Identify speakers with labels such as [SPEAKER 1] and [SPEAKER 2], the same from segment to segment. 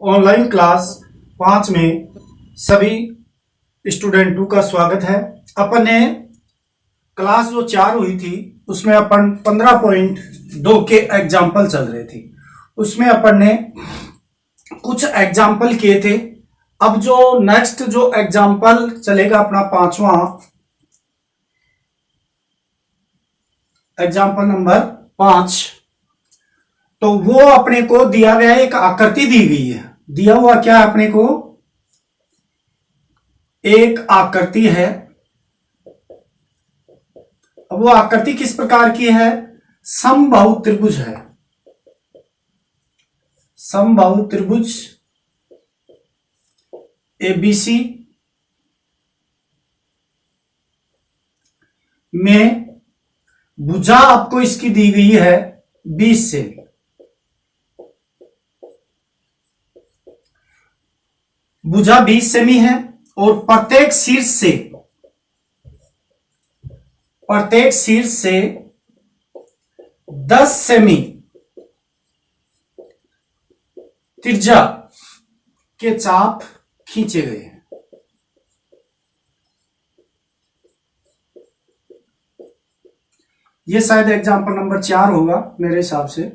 [SPEAKER 1] Online class 5 में सभी स्टूडेंटों का स्वागत है। अपन ने क्लास जो 4 हुई थी उसमें अपन 15.2 के एग्जाम्पल चल रहे थे। उसमें अपन ने कुछ एग्जाम्पल किए थे। अब जो नेक्स्ट जो एग्जाम्पल चलेगा अपना 5वां एग्जाम्पल नंबर 5, तो वो अपने को दिया गया एक आकृति दी गई है। दिया हुआ क्या है अपने को? एक आकृति है। अब वो आकृति किस प्रकार की है? समबाहु त्रिभुज है। समबाहु त्रिभुज एबीसी में भुजा आपको इसकी दी गई है 20 सेमी। भुजा 20 सेमी है और प्रत्येक शीर्ष से 10 सेमी त्रिज्या के चाप खींचे गए हैं। ये शायद एग्जाम्पल नंबर 4 होगा, मेरे हिसाब से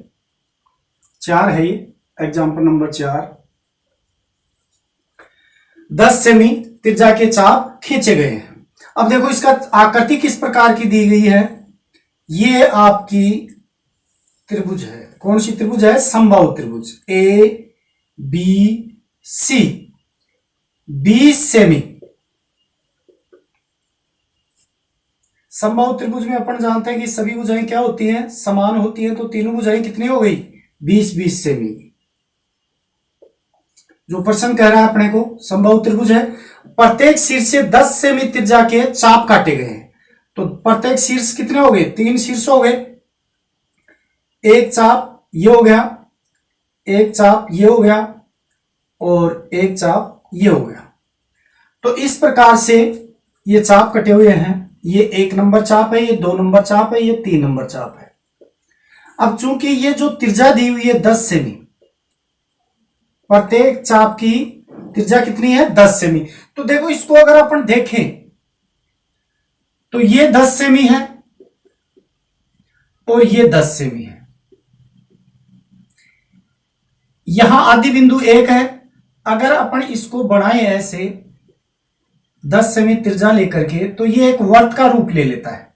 [SPEAKER 1] 4 है ये एग्जाम्पल नंबर 4। 10 सेमी त्रिज्या के चाप खींचे गए हैं। अब देखो इसका आकृति किस प्रकार की दी गई है। ये आपकी त्रिभुज है। कौन सी त्रिभुज है? समबाहु त्रिभुज ए बी सी। 20 सेमी। समबाहु त्रिभुज में अपन जानते हैं कि सभी भुजाएं क्या होती हैं? समान होती हैं। तो तीनों भुजाएं कितनी हो गई? 20-20 सेमी। जो प्रश्न कह रहा है अपने को, समबाहु त्रिभुज है, प्रत्येक शीर्ष से 10 सेमी त्रिज्या के चाप काटे गए हैं। तो प्रत्येक शीर्ष कितने हो गए? 3 शीर्ष हो गए। एक चाप ये हो गया, एक चाप ये हो गया और एक चाप ये हो गया। तो इस प्रकार से ये चाप कटे हुए हैं। ये 1 नंबर चाप है, ये 2 नंबर चाप है, ये 3 नंबर चाप है। अब चूंकि ये जो त्रिज्या दी हुई है 10 सेमी, प्रत्येक चाप की त्रिज्या कितनी है? 10 सेमी। तो देखो इसको अगर अपन देखें तो ये 10 सेमी है और ये 10 सेमी है। यहां आदि बिंदु 1 है। अगर अपन इसको बढ़ाएं ऐसे 10 सेमी त्रिज्या लेकर के, तो ये एक वर्त का रूप ले लेता है।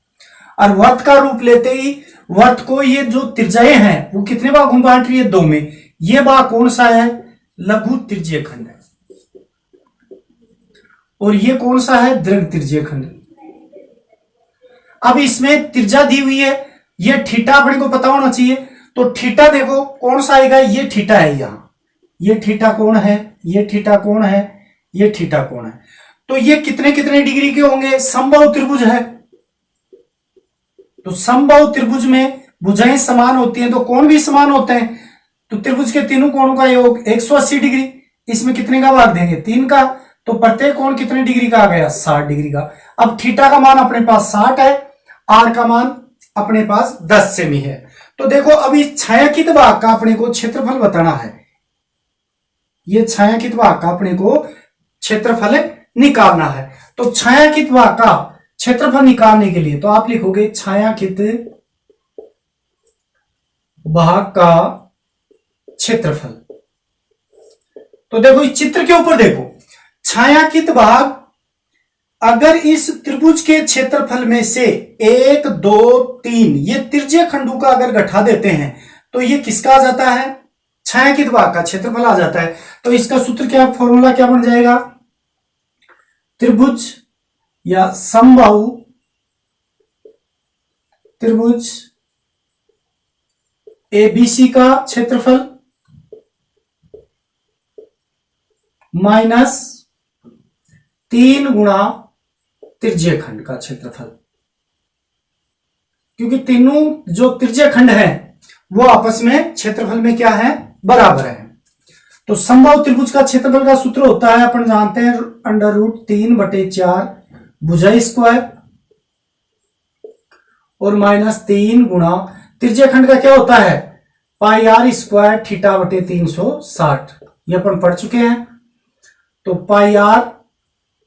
[SPEAKER 1] और वर्त का रूप लेते ही वर्त को ये जो त्रिज्याएं हैं वो कितने भागों में बांट रही है? 2 में। ये भाग कौन सा है? लघु त्रिज्यीय खंड है। और ये कौन सा है? दीर्घ त्रिज्यीय खंड। अब इसमें त्रिज्या दी हुई है, ये थीटा अपने को पता होना चाहिए। तो थीटा देखो कौन सा आएगा? ये थीटा है। यहां ये थीटा कोण है, ये थीटा कोण है, ये थीटा कोण है। तो ये कितने कितने डिग्री के होंगे? समबाहु त्रिभुज है। तो समबाहु त्रिभुज में भुजाएं समान होती हैं तो कोण भी समान होते हैं। तो त्रिभुज के तीनों कोणों का योग 180 डिग्री। इसमें कितने का भाग देंगे? 3 का। तो प्रत्येक कोण कितने डिग्री का आ गया? 60 डिग्री का। अब थीटा का मान अपने पास 60 है, आर का मान अपने पास 10 सेमी है। तो देखो अभी छायांकित भाग का अपने को क्षेत्रफल बताना है। ये छायांकित भाग का अपने को क्षेत्रफल निकालना है। तो छायांकित भाग का क्षेत्रफल निकालने के लिए तो आप लिखोगे छायांकित भाग का क्षेत्रफल। तो देखो इस चित्र के ऊपर देखो, छायांकित भाग अगर इस त्रिभुज के क्षेत्रफल में से 1 2 3 ये त्रिज्यीय खंडों का अगर घटा देते हैं तो ये किसका आ जाता है? छायांकित भाग का क्षेत्रफल आ जाता है। तो इसका सूत्र क्या, फॉर्मूला क्या बन जाएगा? त्रिभुज या समबाहु त्रिभुज एबीसी का क्षेत्रफल माइनस 3 गुणा त्रिज्यीय खंड का क्षेत्रफल। क्योंकि तीनों जो त्रिज्यीय खंड है वो आपस में क्षेत्रफल में क्या है? बराबर है। तो समबाहु त्रिभुज का क्षेत्रफल का सूत्र होता है, अपन जानते हैं, √3/4 भुजा स्क्वायर और -3 गुणा त्रिज्यीय खंड का क्या होता है? पाई r स्क्वायर थीटा बटे 360। ये अपन पढ़ चुके हैं। तो पाई आर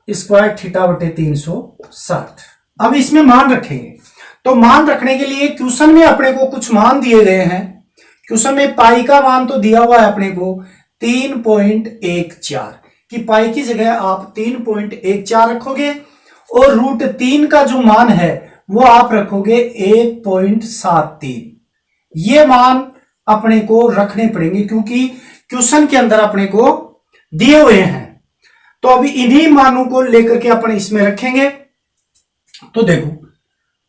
[SPEAKER 1] स्क्वायर थीटा बटे 360। अब इसमें मान रखेंगे। तो मान रखने के लिए क्वेश्चन में अपने को कुछ मान दिए गए हैं। क्वेश्चन में पाई का मान तो दिया हुआ है अपने को 3.14 कि पाई की जगह आप 3.14 रखोगे और √3 का जो मान है वो आप रखोगे 1.73। ये मान अपने को रखने पड़ेंगे क्योंकि क्वेश्चन के अंदर अपने को दिए हुए हैं। तो अभी इन्हीं मानों को लेकर के अपन इसमें रखेंगे। तो देखो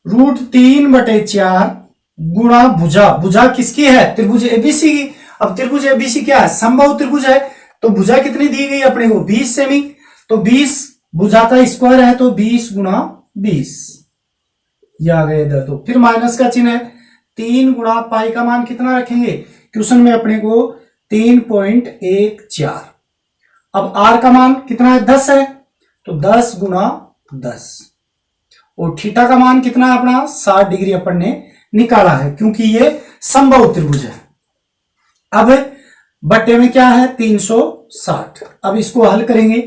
[SPEAKER 1] √3/4 गुणा भुजा, भुजा किसकी है? त्रिभुज एबीसी की। अब त्रिभुज एबीसी क्या है? समबाहु त्रिभुज है। तो भुजा कितनी दी गई अपने को? 20 सेमी। तो 20 भुजा का स्क्वायर है तो 20 गुणा 20 ये आ गए इधर। तो फिर माइनस का चिन्ह है। 3 गुणा पाई का मान कितना रखेंगे? क्वेश्चन में अपने को 3.14। अब आर का मान कितना है? 10 है। तो 10 गुणा 10। और थीटा का मान कितना है अपना? 60 डिग्री अपन ने निकाला है क्योंकि ये समबाहु त्रिभुज है। अब बट्टे में क्या है? 360। अब इसको हल करेंगे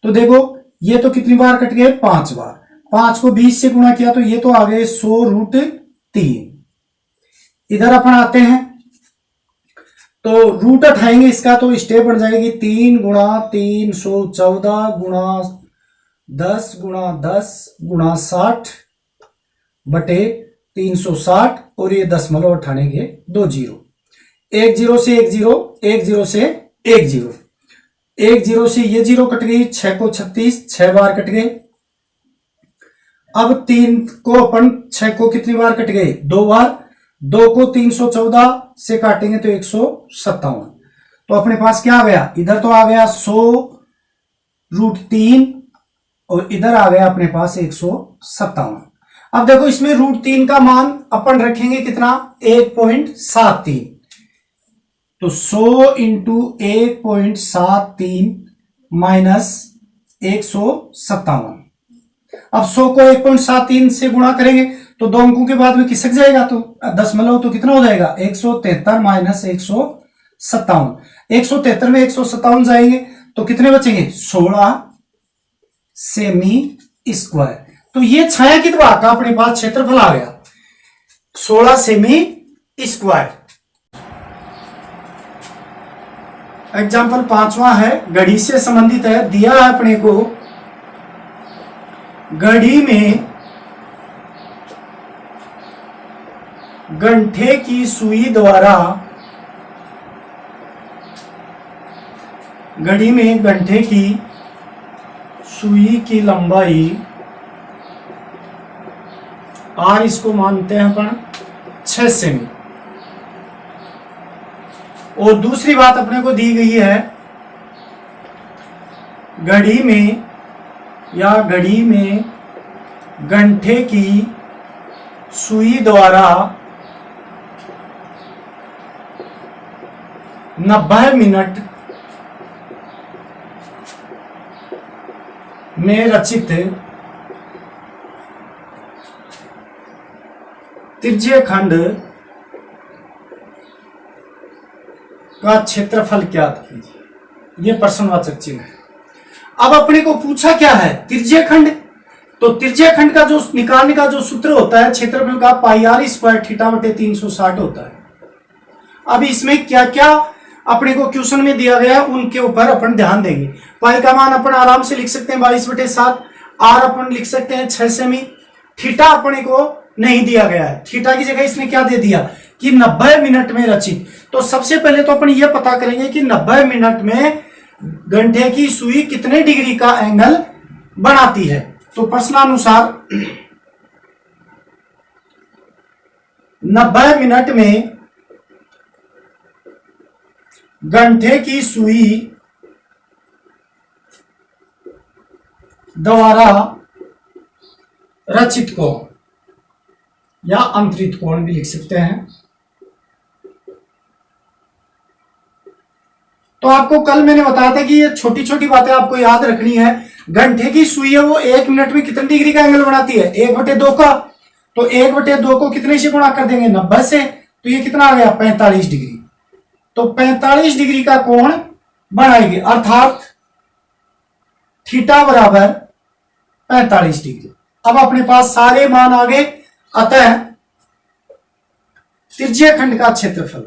[SPEAKER 1] तो देखो ये तो कितनी बार कट गए? 5 बार। 5 को 20 से गुणा किया तो ये तो आ गए 100√3। इधर अपन आते हैं तो रूट उठाएंगे इसका तो स्टेप बन जाएगी 3 गुणा 314 गुणा 10 गुणा 10 गुणा 60 बटे 360 और ये दशमलव उठाने के 2 जीरो। 1 0 से 1 0, 1 0 से 1 0, 1 0 से ये जीरो कट गई। 6 को 36, 6 बार कट गए। अब 3 को अपन 6 को कितनी बार कट गए? 2 बार। 2 को 314 से काटेंगे तो 157। तो अपने पास क्या आ गया? इधर तो आ गया 100√3 और इधर आ गया अपने पास 157। अब देखो इसमें √3 का मान अपन रखेंगे कितना? 1.73। तो 100 इंटू 1.73 माइनस 157। अब 100 को 1.73 से गुणा करेंगे तो 2 अंकों के बाद में खिसक जाएगा। तो दशमलव तो कितना हो जाएगा? 173 माइनस 157। 173 में 157 जाएंगे तो कितने बचेंगे? 16 सेमी स्क्वायर। तो ये छायांकित भाग का अपने पास क्षेत्रफल आ गया 16 सेमी स्क्वायर। एग्जाम्पल 5वां है, घड़ी से संबंधित है। दिया है अपने को घड़ी में गंठे की सुई द्वारा, घड़ी में गंठे की सुई की लंबाई आर, इसको मानते हैं अपन 6 सेमी। और दूसरी बात अपने को दी गई है घड़ी में या घड़ी में गंठे की सुई द्वारा 90 मिनट में रचित त्रिज्यीय खंड का क्षेत्रफल ज्ञात कीजिए। यह प्रश्नवाचक चिन्ह है। अब अपने को पूछा क्या है? त्रिज्यीय खंड। तो त्रिज्यीय खंड का जो निकालने का जो सूत्र होता है क्षेत्रफल का पाई आर स्क्वायर थीटा बटे 360 होता है। अब इसमें क्या क्या अपने को क्वेश्चन में दिया गया उनके ऊपर अपन ध्यान देंगे। पाई का मान अपन आराम से लिख सकते हैं 22/7। आर अपन लिख सकते हैं 6 सेमी। थीटा अपने को नहीं दिया गया है। थीटा की जगह इसने क्या दे दिया कि 90 मिनट में रचित। तो सबसे पहले तो अपन ये पता करेंगे कि 90 मिनट में गंठे की सुई कितने डिग्री का एंगल बनाती है। तो प्रश्नानुसार 90 मिनट में गंठे की सुई द्वारा रचित कोण या अंतरित कोण भी लिख सकते हैं। तो आपको कल मैंने बताया था कि ये छोटी छोटी बातें आपको याद रखनी है। गंठे की सुई है वो 1 मिनट में कितने डिग्री का एंगल बनाती है? 1/2 का। तो 1/2 को कितने से गुणा कर देंगे? 90 से। तो ये कितना आ गया? 45 डिग्री। तो 45 डिग्री का कोण बनाएगी, अर्थात थीटा बराबर 45 डिग्री। अब अपने पास सारे मान आ गए, अतः त्रिज्यीय खंड का क्षेत्रफल,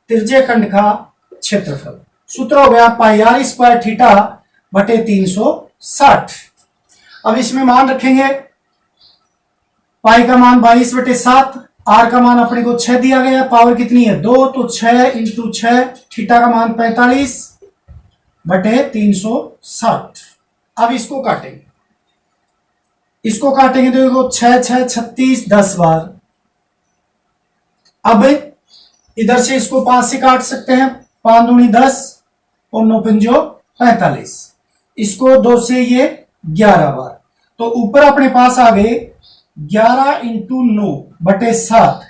[SPEAKER 1] त्रिज्यीय खंड का क्षेत्रफल सूत्र हो गया पाई आर स्क्वायर थीटा बटे 360। अब इसमें मान रखेंगे, पाई का मान 22/7, आर का मान अपने को 6 दिया गया, पावर कितनी है 2, तो 6 इंटू 6, थीटा का मान 45/360। अब इसको काटेंगे, इसको काटेंगे तो देखो 6 6 36 10 बार। अब इधर से इसको 5 से काट सकते हैं, 5 दूनी 10 और 9 पंजो 45। इसको 2 से ये 11 बार, तो ऊपर अपने पास आ गए 11 इंटू 9/7।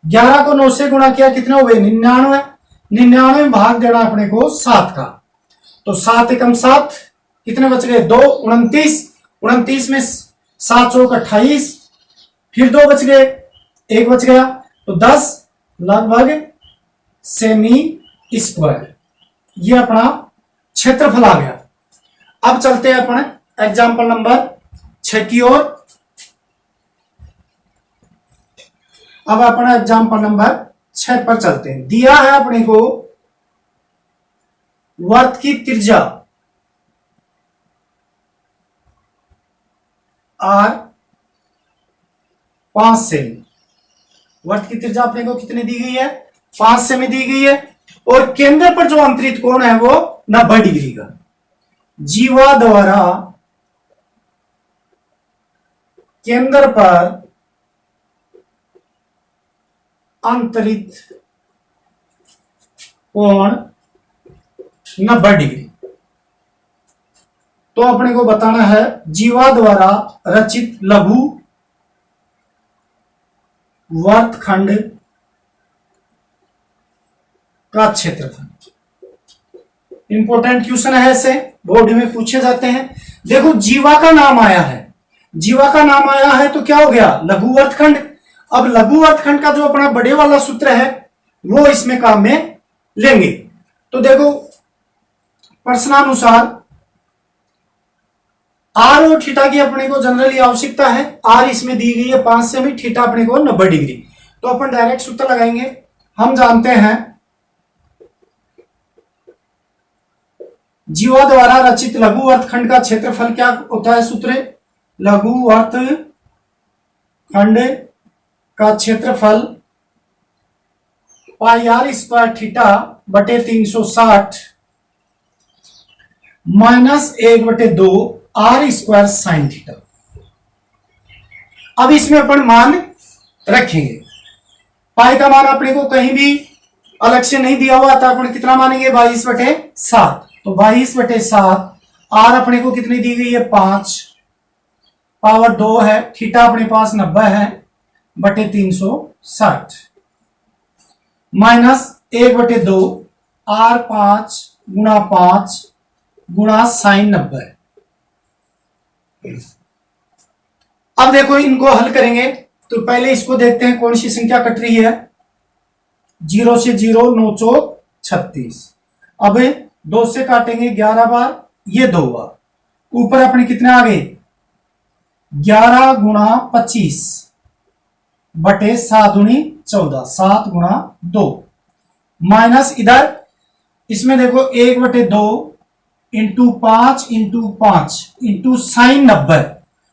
[SPEAKER 1] 11 को 9 से गुणा किया, कितने हो गए 99। 99 भाग देना अपने को 7 का, तो 7 एकम 7, कितने बच गए 2, 29। 29 में 7 चौक 28, फिर 2 बच गए, 1 बच गया, तो 10 लगभग सेमी स्क्वायर। ये अपना क्षेत्रफल आ गया। अब चलते हैं अपने एग्जाम्पल नंबर 6 की ओर। अब अपना एग्जाम्पल नंबर 6 पर चलते हैं। दिया है अपने को वर्त की त्रिज्या आर 5 सेमी। वर्त की त्रिज्या अपने को कितनी दी गई है 5 सेमी दी गई है, और केंद्र पर जो अंतरित कोण है वो 90 डिग्री का। जीवा द्वारा केंद्र पर अंतरित कोण 90 डिग्री। तो अपने को बताना है जीवा द्वारा रचित लघु वर्तखंड का क्षेत्रफल। इंपॉर्टेंट क्वेश्चन है, ऐसे बोर्ड में पूछे जाते हैं। देखो जीवा का नाम आया है, जीवा का नाम आया है तो क्या हो गया लघु वर्तखंड। अब लघु वर्तखंड का जो अपना बड़े वाला सूत्र है वो इसमें काम में लेंगे। तो देखो प्रश्नानुसार आर और थीटा की अपने को जनरली आवश्यकता है। आर इसमें दी गई है 5 सेमी, थीटा अपने को 90 डिग्री। तो अपन डायरेक्ट सूत्र लगाएंगे। हम जानते हैं जीवा द्वारा रचित लघु वर्तखंड का क्षेत्रफल क्या होता है, सूत्र लघु वर्तखंड का क्षेत्रफल पाई आर स्क्वायर थीटा बटे 360 -1/2 आर स्क्वायर साइन थीटा। अब इसमें अपन मान रखेंगे। पाई का मान अपने को कहीं भी अलग से नहीं दिया हुआ था, अपन कितना मानेंगे 22/7। तो 22/7 आर अपने को कितनी दी गई है 5, पावर 2 है, थीटा अपने पास 90 है बटे 360 -1/2 आर 5 गुणा 5 गुणा साइन 90। अब देखो इनको हल करेंगे तो पहले इसको देखते हैं कौन सी संख्या कट रही है। 0 से 0 9 चौक 36। अब 2 से काटेंगे 11 बार, ये 2 बार। ऊपर अपने कितने आ गए 11 गुणा 25 बटे 7 दूनी 14, 7 गुणा 2 माइनस इधर इसमें देखो 1/2 इंटू 5 इंटू 5 इंटू साइन 90।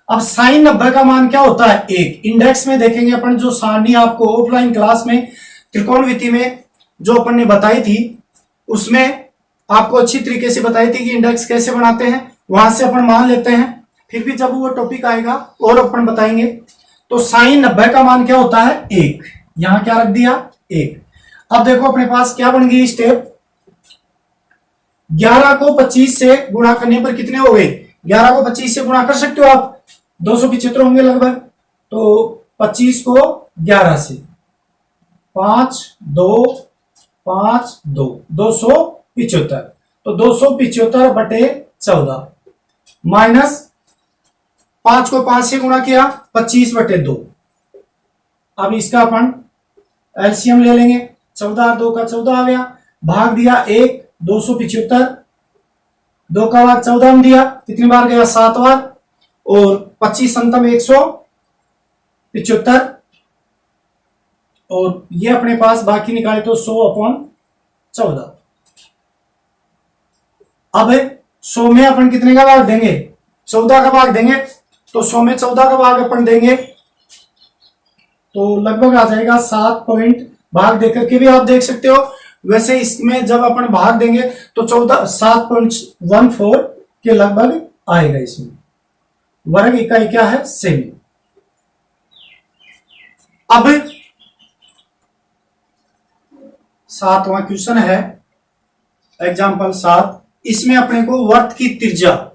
[SPEAKER 1] अब साइन 90 का मान क्या होता है 1। इंडेक्स में देखेंगे अपन, जो सारणी आपको ऑफलाइन क्लास में त्रिकोणमिति में जो अपन ने बताई थी उसमें आपको अच्छी तरीके से बताई थी कि इंडेक्स कैसे बनाते हैं, वहां से अपन मान लेते हैं। फिर भी जब वो टॉपिक आएगा और अपन बताएंगे। तो साइन 90 का मान क्या होता है 1, यहां क्या रख दिया 1। अब देखो अपने पास क्या बन गई स्टेप, 11 को 25 से गुणा करने पर कितने हो गए 11 को 25 से गुणा कर सकते हो आप, 275 होंगे लगभग। तो 25 को 11 से 5 2 5 2 275, तो 275 बटे 14 माइनस 5 को 5 से गुणा किया 25/2। अब इसका अपन एलसीएम ले लेंगे। 14 और 2 का 14 आ गया, भाग दिया 1, 275, 2 का भाग 14 में दिया, कितनी बार गया 7 बार, और 25 अंतम 175, और ये अपने पास बाकी निकाले तो 100/14। अब 100 में अपन कितने का भाग देंगे, 14 का भाग देंगे, तो 100 में 14 का भाग अपन देंगे तो लगभग आ जाएगा 7 पॉइंट, भाग देकर के भी आप देख सकते हो। वैसे इसमें जब अपन भाग देंगे तो 7.14 के लगभग आएगा। इसमें वर्ग इकाई क्या है, सेमी। अब 7वां क्वेश्चन है एग्जाम्पल 7। इसमें अपने को वर्त की त्रिज्या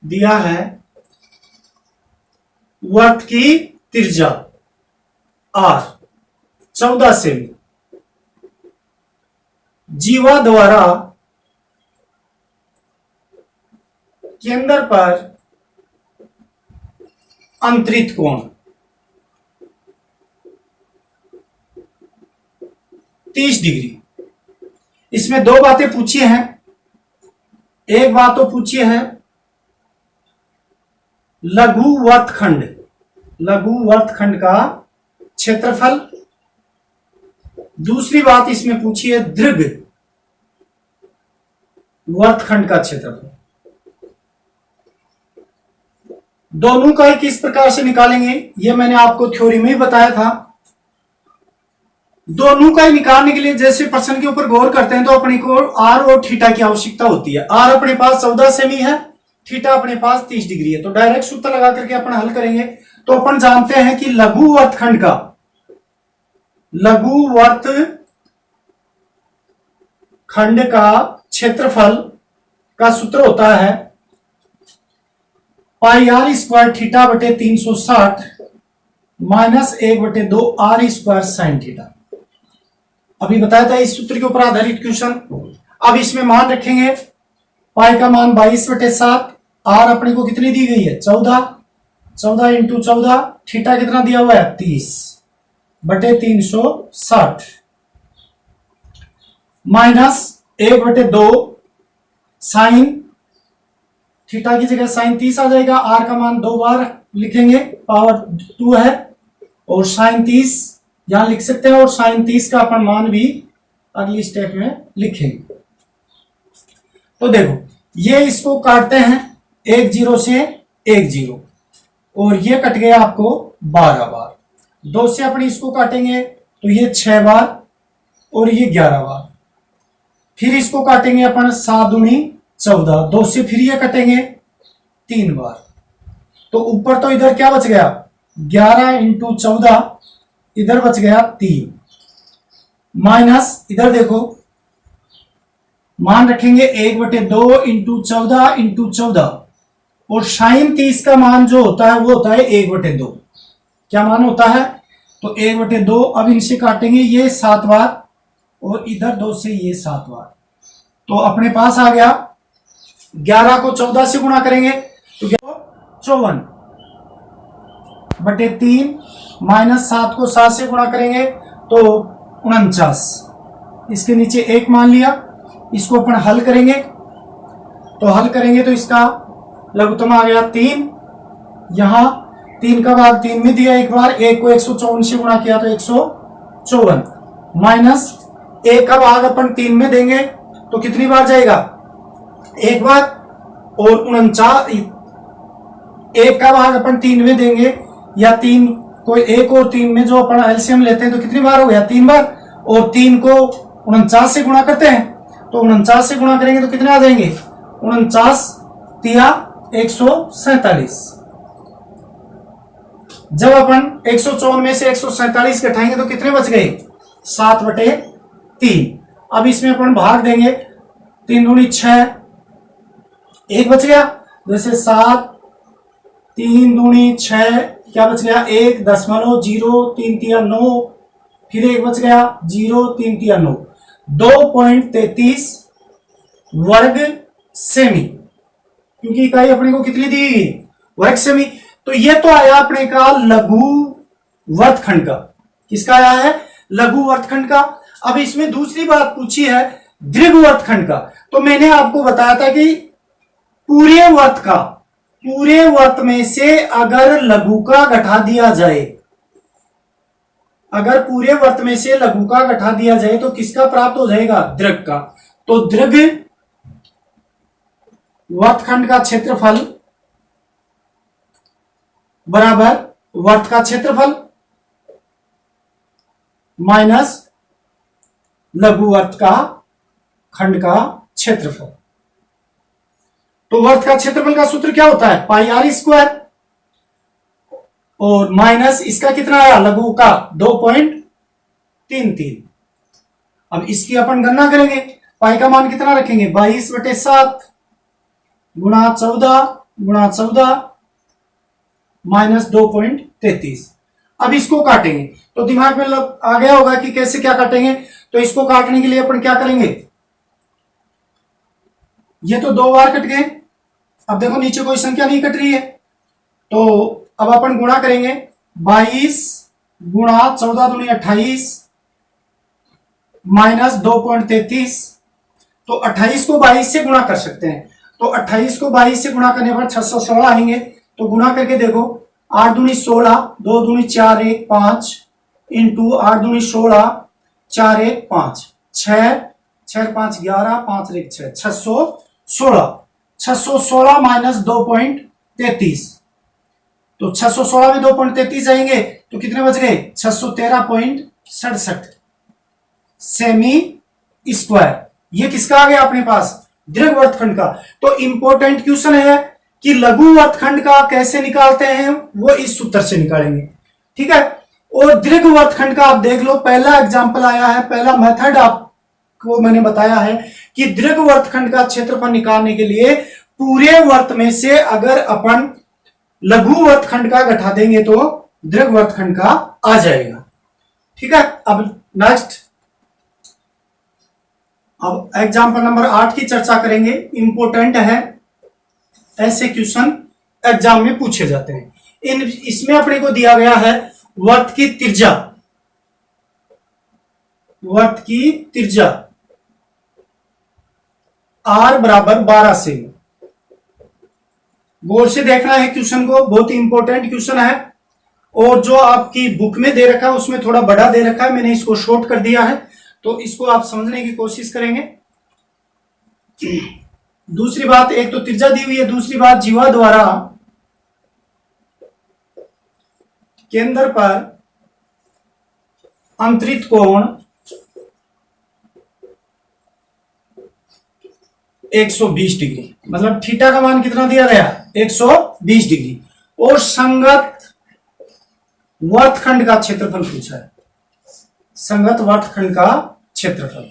[SPEAKER 1] दिया है, वर्त की त्रिज्या R 14 सेमी, जीवा द्वारा केंद्र पर अंतरित कोण 30 डिग्री। इसमें दो बातें पूछी हैं। एक बात तो पूछी है लघु वर्तखंड, लघु वर्तखंड का क्षेत्रफल। दूसरी बात इसमें पूछी है दीर्घ वर्तखंड का क्षेत्रफल। दोनों का किस प्रकार से निकालेंगे ये मैंने आपको थ्योरी में ही बताया था। दोनों का ही निकालने के लिए जैसे प्रश्न के ऊपर गौर करते हैं तो अपने को आर और थीटा की आवश्यकता होती है। आर अपने पास 14 सेमी है, थीटा अपने पास 30 डिग्री है, तो डायरेक्ट सूत्र लगा करके अपन हल करेंगे। तो अपन जानते हैं कि लघु वर्तखंड का, लघु वर्तखंड का क्षेत्रफल का सूत्र होता है पाई आर स्क्वायर थीटा बटे 360 minus 1/2 r square sine theta. अभी बताया था इस सूत्र के ऊपर आधारित क्वेश्चन। अब इसमें मान रखेंगे, पाई का मान 22/7, आर अपने को कितनी दी गई है 14, 14 इंटू 14, थीटा कितना दिया हुआ है 30/360 माइनस 1/2 साइन थीटा की जगह साइन 30 आ जाएगा। आर का मान 2 बार लिखेंगे, पावर 2 है, और साइन 30 यहां लिख सकते हैं, और साइन 30 का अपन मान भी अगली स्टेप में लिखेंगे। तो देखो ये इसको काटते हैं 1 0 से 1 0, और ये कट गया आपको 12 बार। 2 से अपन इसको काटेंगे तो ये 6 बार और ये 11 बार। फिर इसको काटेंगे अपन 7 दूनी 14, 2 से फिर ये कटेंगे 3 बार। तो ऊपर तो इधर क्या बच गया 11 इंटू 14, इधर बच गया 3, माइनस इधर देखो मान रखेंगे 1/2 इंटू 14 इंटू 14, और साइन 30 का मान जो होता है वो होता है 1/2। क्या मान होता है तो 1/2। अब इनसे काटेंगे ये 7 बार, और इधर 2 से ये 7 बार। तो अपने पास आ गया 11 को 14 से गुणा करेंगे तो 54/3, माइनस 7 को 7 से गुणा करेंगे तो 49। इसके नीचे 1 मान लिया, इसको अपन हल करेंगे, तो हल करेंगे तो इसका लघुत्तम आ गया 3। यहां 3 का भाग 3 में दिया एक बार, 1 को 154 से गुणा किया तो 154, माइनस 1 का भाग अपन 3 में देंगे तो कितनी बार जाएगा एक बार, और 49 1 का भाग अपन 3 में देंगे, या 3 को 1 और 3 में जो अपन एलसीएम लेते हैं तो कितनी बार हो गया 3 बार, और 3 को 49 से गुणा करते हैं तो 49 से गुणा करेंगे तो कितने आ जाएंगे 49 तिया 147। जब अपन 154 में से 147 घटाएंगे तो कितने बच गए 7/3। अब इसमें अपन भाग देंगे, 3 दूनी 6, 1 बच गया, जैसे 7 3 दूनी 6, क्या बच गया 1.033 फिर 1 बच गया 0.339, 2.33 वर्ग सेमी, क्योंकि इकाई अपने को कितनी दी गई वर्ग सेमी। तो ये तो आया अपने का लघु वर्तखंड का, किसका आया है लघु वर्तखंड का। अब इसमें दूसरी बात पूछी है दीर्घ वर्तखंड का। तो मैंने आपको बताया था कि पूरे वर्त में से अगर लघु का घटा दिया जाए, अगर पूरे वर्त में से लघु का घटा दिया जाए तो किसका प्राप्त हो जाएगा? दीर्घ का। तो दीर्घ वर्तखंड का क्षेत्रफल बराबर वर्त का क्षेत्रफल माइनस लघु वर्त का खंड का क्षेत्रफल। तो वर्त का क्षेत्रफल का सूत्र क्या होता है? पाई आर स्क्वायर, और माइनस इसका कितना आया? लघु का 2.33। अब इसकी अपन गणना करेंगे। पाई का मान कितना रखेंगे? 22/7 गुणा 14 माइनस 2.33। अब इसको काटेंगे तो दिमाग में आ गया होगा कि कैसे क्या काटेंगे। तो इसको काटने के लिए अपन क्या करेंगे? ये तो 2 बार कट गए। अब देखो नीचे कोई संख्या नहीं कट रही है, तो अब अपन गुणा करेंगे। 22 गुणा 14 दूनी 28 माइनस 2.33। तो 28 को 22 से गुणा कर सकते हैं। तो 28 को 22 से गुणा करने पर 616 आएंगे। तो गुणा करके देखो, 8 दूनी 16, 2 दूनी 4 1 5 इंटू 8 दूनी 16 4 1 5 6 6 5 11 5 1 6 616 माइनस 2.33। तो 616 में 2.33 जाएंगे तो कितने बच गए? 613.67 सेमी स्क्वायर। ये किसका आ गया अपने पास? दीर्घ वर्तखंड का। तो इंपॉर्टेंट क्वेश्चन है कि लघु वर्तखंड का कैसे निकालते हैं, वो इस सूत्र से निकालेंगे। ठीक है। और दीर्घ वर्तखंड का आप देख लो, पहला एग्जांपल आया है, पहला मेथड आपको मैंने बताया है कि दीर्घ वर्तखंड का क्षेत्रफल निकालने के लिए पूरे वर्त में से अगर अपन लघु वर्तखंड का घटा देंगे तो दीर्घ वर्तखंड का आ जाएगा। ठीक है। अब नेक्स्ट, अब एग्जांपल नंबर 8 की चर्चा करेंगे। इंपॉर्टेंट है, ऐसे क्वेश्चन एग्जाम में पूछे जाते हैं। इसमें अपने को दिया गया है वर्त की त्रिज्या r बराबर 12 सेमी। गौर से देखना है क्वेश्चन को, बहुत ही इंपॉर्टेंट क्वेश्चन है। और जो आपकी बुक में दे रखा है उसमें थोड़ा बड़ा दे रखा है, मैंने इसको शॉर्ट कर दिया है, तो इसको आप समझने की कोशिश करेंगे। दूसरी बात, एक तो त्रिज्या दी हुई है, दूसरी बात जीवा द्वारा केंद्र पर अंतरित कोण 120 डिग्री, मतलब थीटा का मान कितना दिया गया? 120 डिग्री। और संगत वर्तखंड का क्षेत्रफल पूछा है, संगत वर्तखंड का क्षेत्रफल।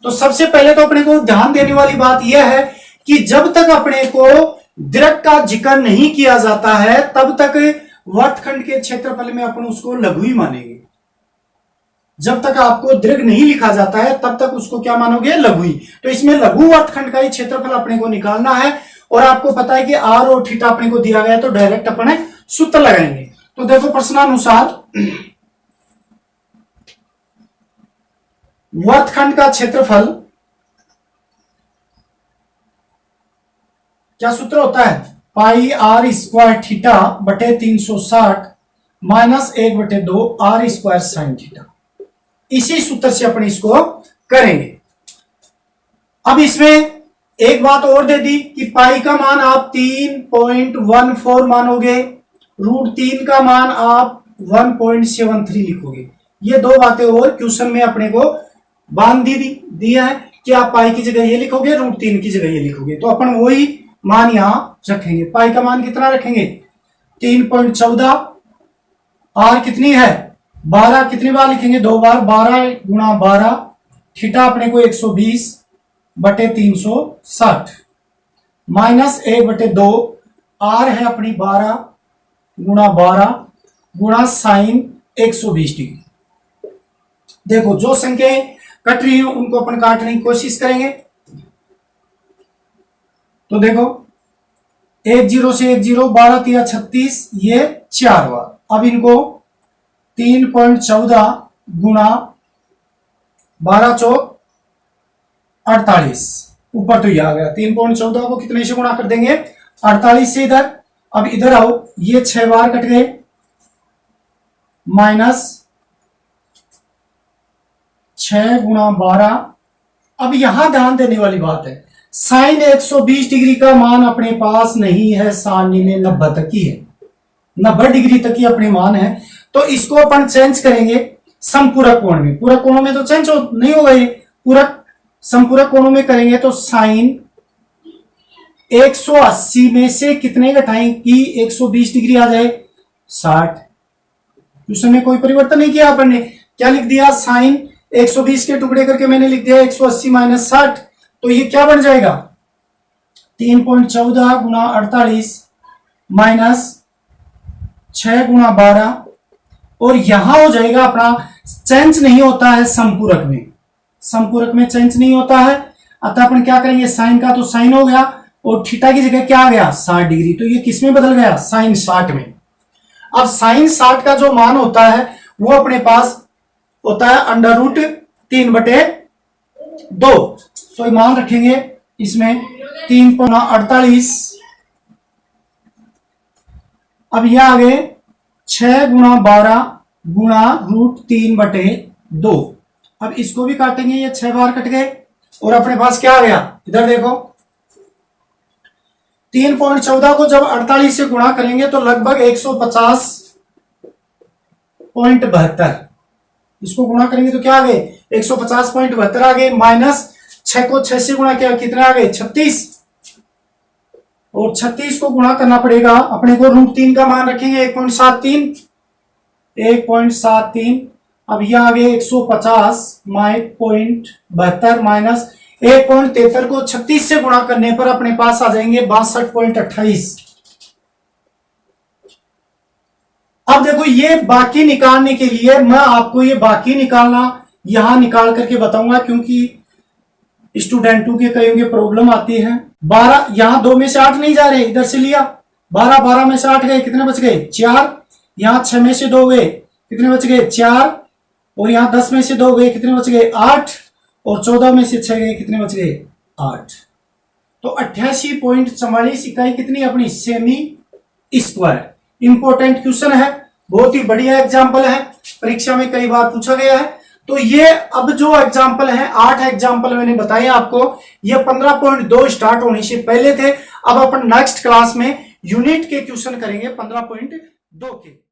[SPEAKER 1] तो सबसे पहले तो अपने को ध्यान देने वाली बात यह है कि जब तक अपने को दीर्घ का जिक्र नहीं किया जाता है तब तक वर्तखंड के क्षेत्रफल में अपन उसको लघु ही मानेंगे। जब तक आपको दीर्घ नहीं लिखा जाता है तब तक उसको क्या मानोगे? लघु ही। तो इसमें लघु वर्तखंड का ही क्षेत्रफल अपने को निकालना है। और आपको पता है कि आर और थीटा अपने को दिया गया है, तो डायरेक्ट अपने सूत्र लगाएंगे। तो देखो प्रश्नानुसार वर्तखंड का क्षेत्रफल क्या सूत्र होता है? पाई आर स्क्वायर थीटा बटे 360 minus 1/2 r square sine theta. इसी सूत्र से अपन इसको करेंगे। अब इसमें एक बात और दे दी कि पाई का मान आप 3.14 मानोगे, √3 का मान आप 1.73 लिखोगे। ये दो बातें और क्वेश्चन में अपने को बांध दिया है कि आप पाई की जगह ये लिखोगे, √3 की जगह ये लिखोगे। तो अपन वही मान यहां रखेंगे। पाई का मान कितना रखेंगे? 3.14। आर कितनी है? 12। कितनी बार लिखेंगे? 2 बार। 12 गुणा 12 थीटा अपने को 120 बटे 360 माइनस 1/2 आर है अपनी 12 गुणा 12 गुणा साइन 120 डिग्री। देखो जो संख्याएं कट रही हो उनको अपन काटने की कोशिश करेंगे। तो देखो 1 0 से 1 0, 12 3 36, ये 4 बार। अब इनको 3.14 गुणा 12 चौक 48, ऊपर तो ये आ गया। 3.14 को कितने से गुणा कर देंगे? 48 से इधर। अब इधर आओ, ये 6 बार कट गए, माइनस 6 गुणा 12। अब यहां ध्यान देने वाली बात है, साइन 120 डिग्री का मान अपने पास नहीं है, सारणी में 90 तक ही है, 90 डिग्री तक ही अपने मान है। तो इसको अपन चेंज करेंगे समपूरक कोण में। पूरक कोणों में तो चेंज नहीं होगा, ये पूरक समपूरक कोणों में करेंगे तो साइन 180 में से कितने घटाएं कि 120 डिग्री आ जाए? 60। क्वेश्चन में कोई परिवर्तन नहीं किया अपन ने, क्या लिख दिया? साइन 120 के टुकड़े करके मैंने लिख दिया 180 माइनस 60। तो ये क्या बन जाएगा? 3.14 गुणा 48 माइनस 6 गुणा 12। और यहां हो जाएगा अपना, चेंज नहीं होता है समपूरक में, समपूरक में चेंज नहीं होता है। अतः अपन क्या करेंगे, साइन का तो साइन हो गया और थीटा की जगह क्या आ गया? 60 डिग्री। तो ये किस में बदल गया? साइन 60 में। अब साइन 60 का जो मान होता है वो अपने पास होता है √3/2। तो मान रखेंगे इसमें 3.48। अब ये आ गए 6 गुणा 12 गुणा √3/2। अब इसको भी काटेंगे, ये 6 बार कट गए और अपने पास क्या आ गया? इधर देखो, 3.14 को जब 48 से गुणा करेंगे तो लगभग 150.72। इसको गुणा करेंगे तो क्या आ गए? 150.72 आ गए। माइनस 6 को 6 से गुणा किया, कितने आ गए? 36। और 36 को गुणा करना पड़ेगा अपने को, √3 का मान रखेंगे 1.73। अब यह आ गए 150.72 माइनस 1.73 को 36 से गुणा करने पर अपने पास आ जाएंगे 62.28। अब देखो, ये बाकी निकालने के लिए मैं आपको ये बाकी निकालना यहां निकाल करके बताऊंगा, क्योंकि स्टूडेंटों के कईयों की प्रॉब्लम आती है। 12 यहां 2 में से 8 नहीं जा रहे, इधर से लिया 12 में से 8 गए, कितने बच गए? 4। यहां 6 में से 2 गए, कितने बच गए? 4। और यहां 10 में से 2 गए, कितने बच गए? 8। और 14 में से 6 गए, कितने बच गए? 8। तो 88.44 इकाई कितनी अपनी? Semi square. इंपॉर्टेंट क्वेश्चन है, बहुत ही बढ़िया एग्जाम्पल है, परीक्षा में कई बार पूछा गया है। तो ये अब जो एग्जाम्पल है, 8 एग्जाम्पल मैंने बताए आपको, ये 15.2 स्टार्ट होने से पहले थे। अब अपन नेक्स्ट क्लास में यूनिट के क्वेश्चन करेंगे 15.2 के।